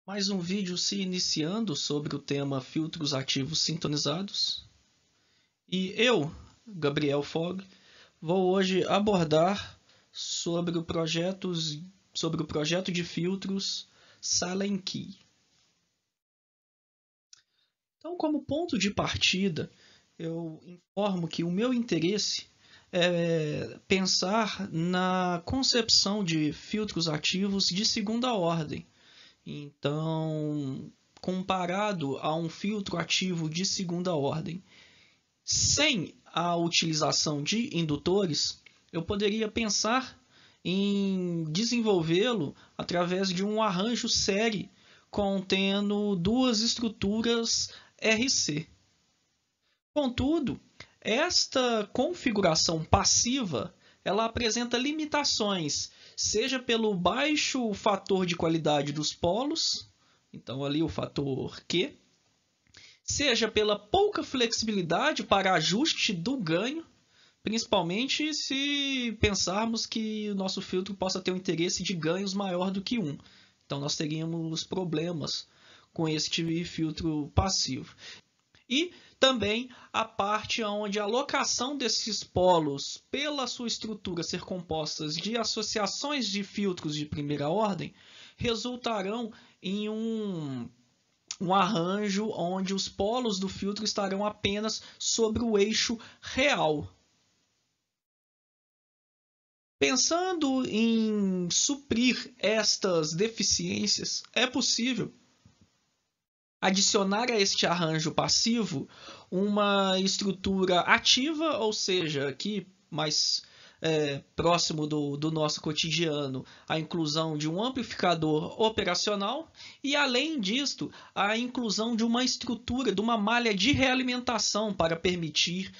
Mais um vídeo se iniciando sobre o tema filtros ativos sintonizados. E eu, Gabriel Fogg, vou hoje abordar sobre o projeto de filtros Silent Key. Então, como ponto de partida, eu informo que o meu interesse é pensar na concepção de filtros ativos de segunda ordem. Então, comparado a um filtro ativo de segunda ordem, sem a utilização de indutores, eu poderia pensar em desenvolvê-lo através de um arranjo série contendo duas estruturas RC. Contudo, esta configuração passiva ela apresenta limitações, seja pelo baixo fator de qualidade dos polos, então ali o fator Q, seja pela pouca flexibilidade para ajuste do ganho, principalmente se pensarmos que o nosso filtro possa ter um interesse de ganhos maior do que 1. Então nós teríamos problemas com este filtro passivo. E também a parte onde a alocação desses polos, pela sua estrutura ser compostas de associações de filtros de primeira ordem, resultarão em um arranjo onde os polos do filtro estarão apenas sobre o eixo real. Pensando em suprir estas deficiências, é possível adicionar a este arranjo passivo uma estrutura ativa, ou seja, aqui mais próximo do nosso cotidiano, a inclusão de um amplificador operacional e, além disto, a inclusão de uma estrutura, de uma malha de realimentação para permitir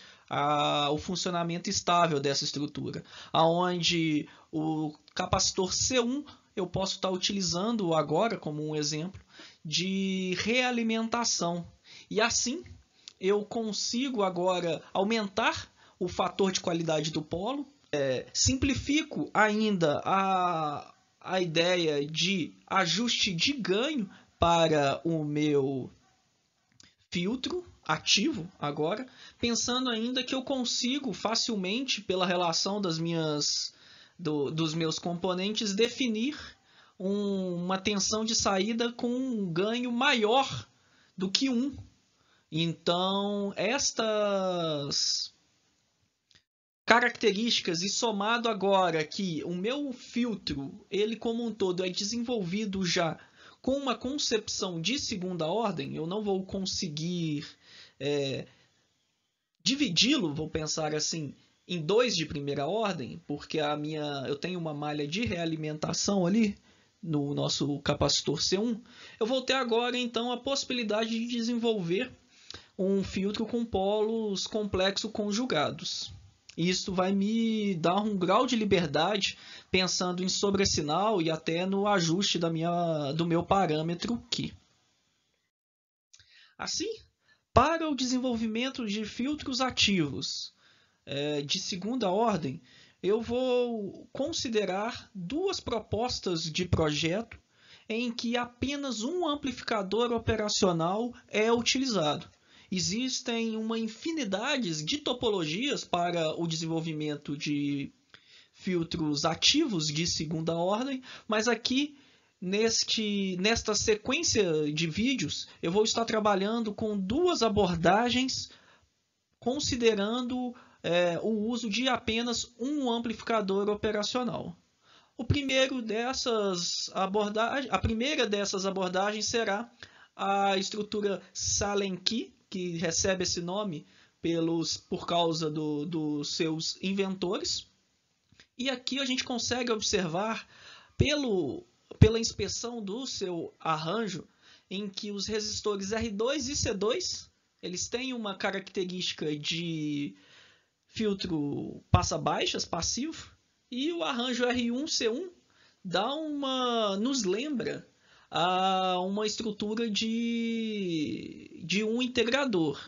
o funcionamento estável dessa estrutura, aonde o capacitor C1 eu posso estar utilizando agora como um exemplo de realimentação. E assim eu consigo agora aumentar o fator de qualidade do polo, simplifico ainda a ideia de ajuste de ganho para o meu filtro ativo agora, pensando ainda que eu consigo facilmente, pela relação dos meus componentes, definir uma tensão de saída com um ganho maior do que 1. Então, estas características, e somado agora que o meu filtro, ele como um todo é desenvolvido já com uma concepção de segunda ordem, eu não vou conseguir dividi-lo, vou pensar assim, em dois de primeira ordem, porque eu tenho uma malha de realimentação ali no nosso capacitor C1, eu vou ter agora então a possibilidade de desenvolver um filtro com polos complexos conjugados. Isso vai me dar um grau de liberdade pensando em sobressinal e até no ajuste do meu parâmetro aqui. Assim, para o desenvolvimento de filtros ativos de segunda ordem, eu vou considerar duas propostas de projeto em que apenas um amplificador operacional é utilizado. Existem uma infinidade de topologias para o desenvolvimento de filtros ativos de segunda ordem, mas aqui nesta sequência de vídeos eu vou estar trabalhando com duas abordagens considerando o uso de apenas um amplificador operacional. A primeira dessas abordagens será a estrutura Silent Key, que recebe esse nome por causa dos seus inventores. E aqui a gente consegue observar, pela inspeção do seu arranjo, em que os resistores R2 e C2 eles têm uma característica de filtro passa-baixas passivo, e o arranjo R1-C1 nos lembra uma estrutura de um integrador.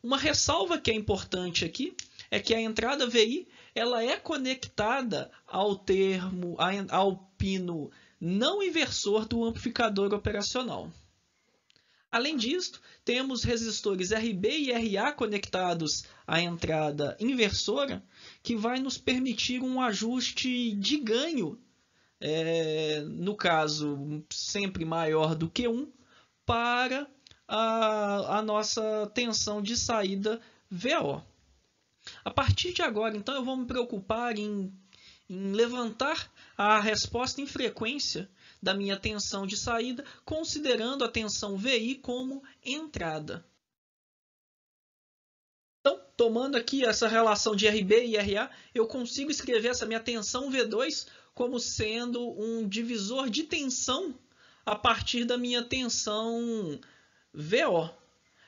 Uma ressalva que é importante aqui é que a entrada VI ela é conectada ao pino não inversor do amplificador operacional. Além disso, temos resistores RB e RA conectados à entrada inversora, que vai nos permitir um ajuste de ganho, no caso sempre maior do que 1, para a nossa tensão de saída VO. A partir de agora, então, eu vou me preocupar em levantar a resposta em frequência da minha tensão de saída, considerando a tensão VI como entrada. Então, tomando aqui essa relação de RB e RA, eu consigo escrever essa minha tensão V2 como sendo um divisor de tensão a partir da minha tensão VO.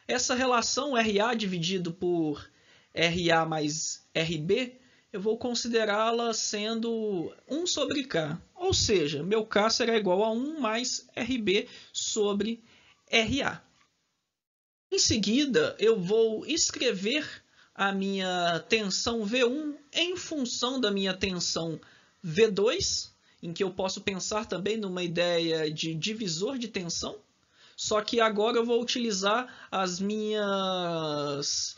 Essa relação RA dividido por RA mais RB, eu vou considerá-la sendo 1 sobre K. Ou seja, meu K será igual a 1 mais RB sobre RA. Em seguida, eu vou escrever a minha tensão V1 em função da minha tensão V2, em que eu posso pensar também numa ideia de divisor de tensão. Só que agora eu vou utilizar as minhas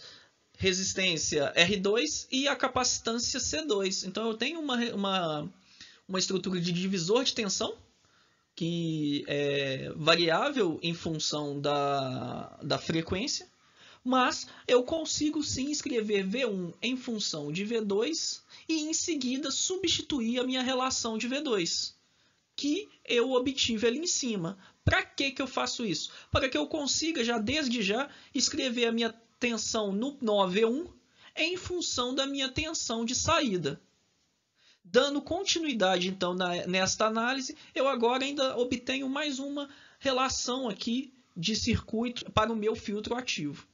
resistência R2 e a capacitância C2. Então eu tenho uma estrutura de divisor de tensão que é variável em função da frequência, mas eu consigo sim escrever V1 em função de V2 e em seguida substituir a minha relação de V2, que eu obtive ali em cima. Para que eu faço isso? Para que eu consiga já desde já escrever a minha tensão no nó V1 em função da minha tensão de saída. Dando continuidade, então, nesta análise, eu agora ainda obtenho mais uma relação aqui de circuito para o meu filtro ativo.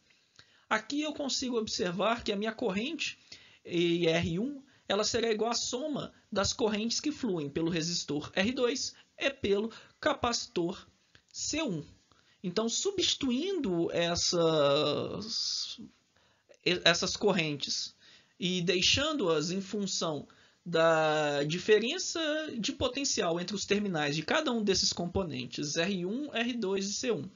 Aqui eu consigo observar que a minha corrente R1 ela será igual à soma das correntes que fluem pelo resistor R2 e pelo capacitor C1. Então, substituindo essas correntes e deixando-as em função da diferença de potencial entre os terminais de cada um desses componentes, R1, R2 e C1.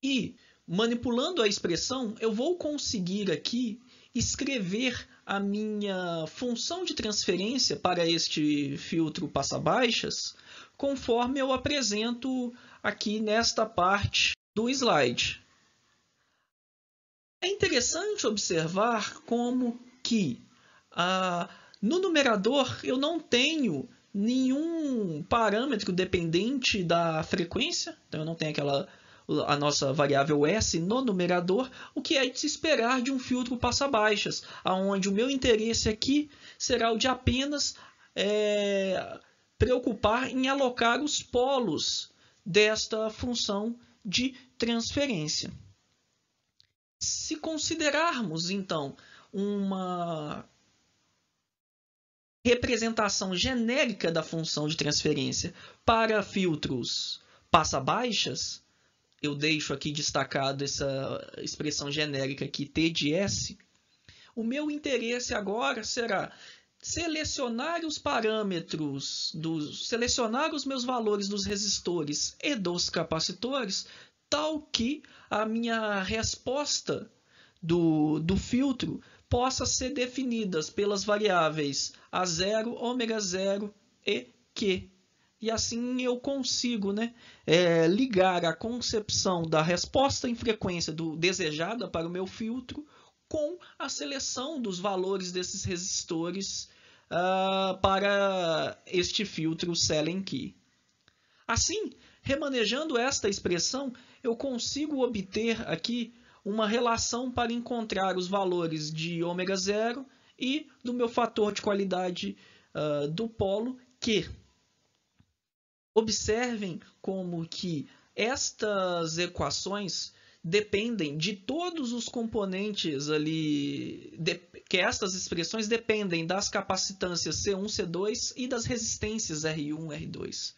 E, manipulando a expressão, eu vou conseguir aqui escrever a minha função de transferência para este filtro passa-baixas, conforme eu apresento aqui nesta parte do slide. É interessante observar como que no numerador eu não tenho nenhum parâmetro dependente da frequência, então eu não tenho a nossa variável S no numerador, o que é de se esperar de um filtro passa-baixas, onde o meu interesse aqui será o de apenas preocupar em alocar os polos desta função de transferência. Se considerarmos, então, uma representação genérica da função de transferência para filtros passa-baixas, eu deixo aqui destacado essa expressão genérica aqui, T de S, o meu interesse agora será selecionar os parâmetros, selecionar os meus valores dos resistores e dos capacitores, tal que a minha resposta do filtro possa ser definida pelas variáveis A0, ω0 e Q. E assim eu consigo ligar a concepção da resposta em frequência desejada para o meu filtro com a seleção dos valores desses resistores para este filtro Sallen-Key. Assim, remanejando esta expressão, eu consigo obter aqui uma relação para encontrar os valores de ω0 e do meu fator de qualidade do polo Q. Observem como que estas equações dependem de todos os componentes ali, que estas expressões dependem das capacitâncias C1, C2 e das resistências R1, R2.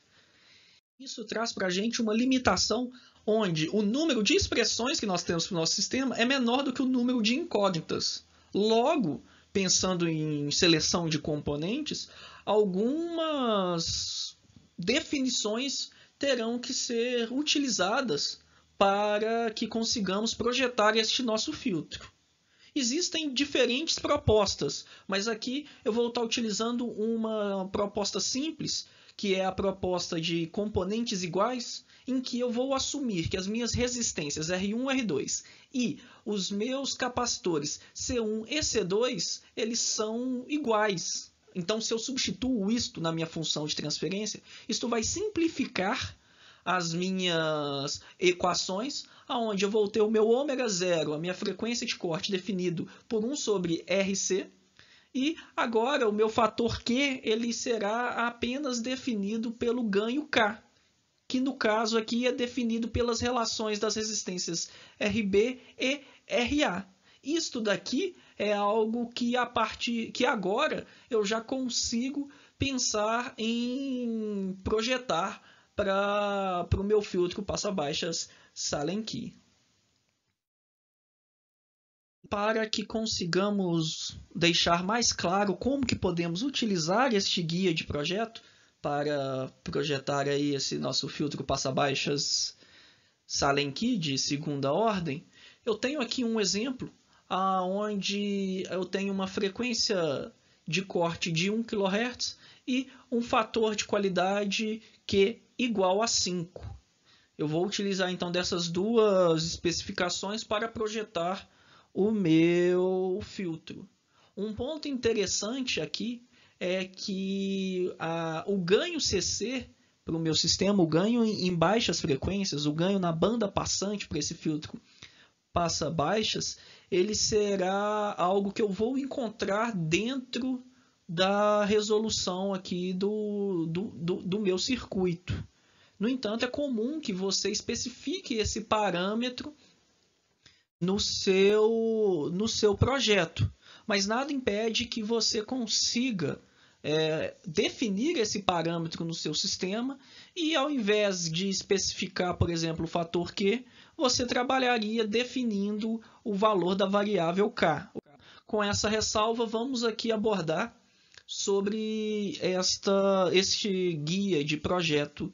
Isso traz para a gente uma limitação onde o número de expressões que nós temos para o nosso sistema é menor do que o número de incógnitas. Logo, pensando em seleção de componentes, algumas definições terão que ser utilizadas para que consigamos projetar este nosso filtro. Existem diferentes propostas, mas aqui eu vou estar utilizando uma proposta simples, que é a proposta de componentes iguais, em que eu vou assumir que as minhas resistências R1 e R2 e os meus capacitores C1 e C2, eles são iguais. Então, se eu substituo isto na minha função de transferência, isto vai simplificar as minhas equações, onde eu vou ter o meu ômega zero, a minha frequência de corte definido por 1 sobre RC, e agora o meu fator Q ele será apenas definido pelo ganho K, que no caso aqui é definido pelas relações das resistências RB e RA. Isto daqui é algo que que agora eu já consigo pensar em projetar para o meu filtro passa-baixas Sallen-Key. Para que consigamos deixar mais claro como que podemos utilizar este guia de projeto para projetar aí esse nosso filtro passa-baixas Sallen-Key de segunda ordem, eu tenho aqui um exemplo onde eu tenho uma frequência de corte de 1 kHz e um fator de qualidade Q igual a 5. Eu vou utilizar então dessas duas especificações para projetar o meu filtro. Um ponto interessante aqui é que o ganho CC para o meu sistema, o ganho em baixas frequências, o ganho na banda passante para esse filtro passa baixas, ele será algo que eu vou encontrar dentro da resolução aqui do meu circuito. No entanto, é comum que você especifique esse parâmetro no seu projeto, mas nada impede que você consiga definir esse parâmetro no seu sistema e, ao invés de especificar, por exemplo, o fator Q, você trabalharia definindo o valor da variável K. Com essa ressalva, vamos aqui abordar sobre este guia de projeto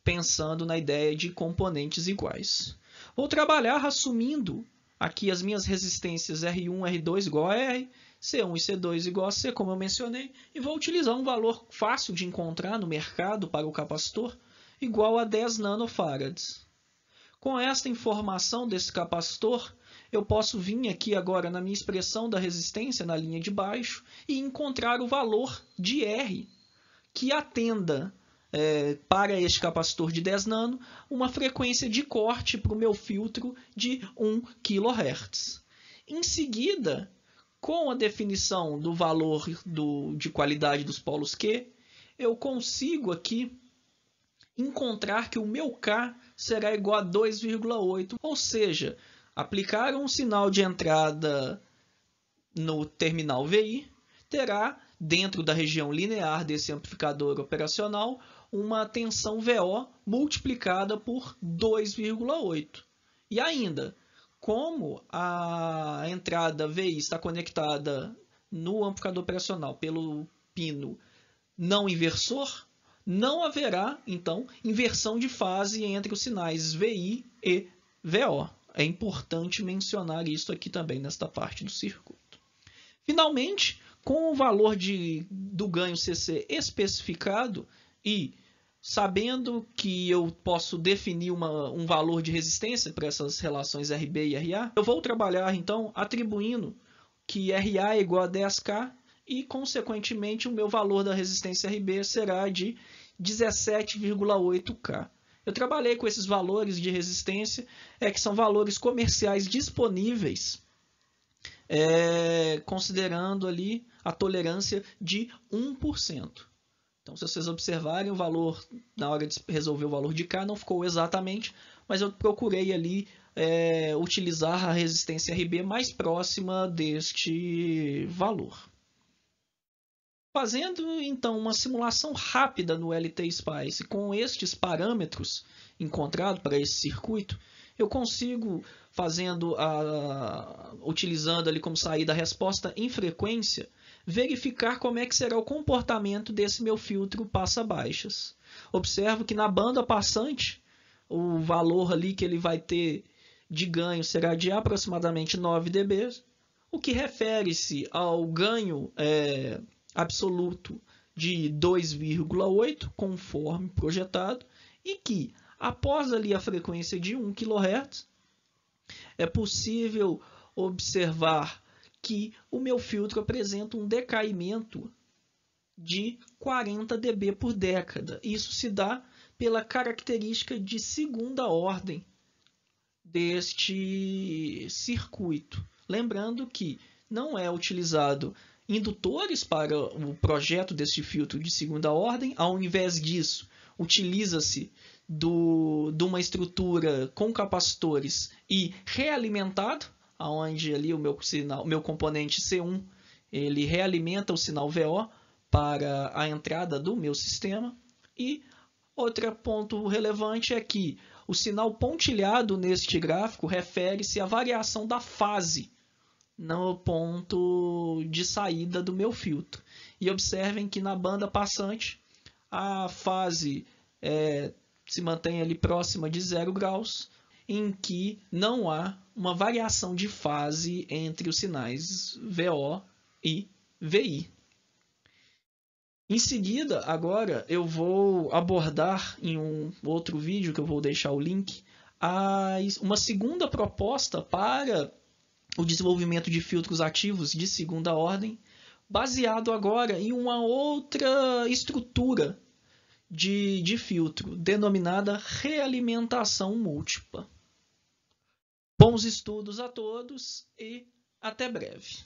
pensando na ideia de componentes iguais. Vou trabalhar assumindo aqui as minhas resistências R1 e R2 igual a R, C1 e C2 igual a C, como eu mencionei, e vou utilizar um valor fácil de encontrar no mercado para o capacitor, igual a 10 nanofarads. Com esta informação desse capacitor, eu posso vir aqui agora na minha expressão da resistência, na linha de baixo, e encontrar o valor de R que atenda para este capacitor de 10 nano, uma frequência de corte para o meu filtro de 1 kHz. Em seguida, com a definição do valor de qualidade dos polos Q, eu consigo aqui encontrar que o meu K será igual a 2,8, ou seja, aplicar um sinal de entrada no terminal VI terá, dentro da região linear desse amplificador operacional, uma tensão VO multiplicada por 2,8. E ainda, como a entrada VI está conectada no amplificador operacional pelo pino não inversor, não haverá, então, inversão de fase entre os sinais VI e VO. É importante mencionar isso aqui também nesta parte do circuito. Finalmente, com o valor do ganho CC especificado e sabendo que eu posso definir um valor de resistência para essas relações RB e RA, eu vou trabalhar então atribuindo que RA é igual a 10K e, consequentemente, o meu valor da resistência RB será de 17,8K. Eu trabalhei com esses valores de resistência, que são valores comerciais disponíveis, considerando ali a tolerância de 1%. Então, se vocês observarem, o valor, na hora de resolver o valor de K, não ficou exatamente, mas eu procurei ali utilizar a resistência RB mais próxima deste valor. Fazendo, então, uma simulação rápida no LT-Spice com estes parâmetros encontrados para esse circuito, eu consigo, utilizando ali como saída a resposta em frequência, verificar como é que será o comportamento desse meu filtro passa-baixas. observo que na banda passante, o valor ali que ele vai ter de ganho será de aproximadamente 9 dB, o que refere-se ao ganho absoluto de 2,8, conforme projetado, e que, após ali a frequência de 1 kHz, é possível observar que o meu filtro apresenta um decaimento de 40 dB por década. Isso se dá pela característica de segunda ordem deste circuito. Lembrando que não é utilizado indutores para o projeto deste filtro de segunda ordem. Ao invés disso, utiliza-se de uma estrutura com capacitores e realimentado, onde ali o meu componente C1 ele realimenta o sinal VO para a entrada do meu sistema. E outro ponto relevante é que o sinal pontilhado neste gráfico refere-se à variação da fase no ponto de saída do meu filtro. E observem que na banda passante a fase se mantém ali próxima de 0 graus, em que não há uma variação de fase entre os sinais VO e VI. Em seguida, agora eu vou abordar em um outro vídeo, que eu vou deixar o link, uma segunda proposta para o desenvolvimento de filtros ativos de segunda ordem, baseado agora em uma outra estrutura de filtro, denominada realimentação múltipla. Bons estudos a todos e até breve.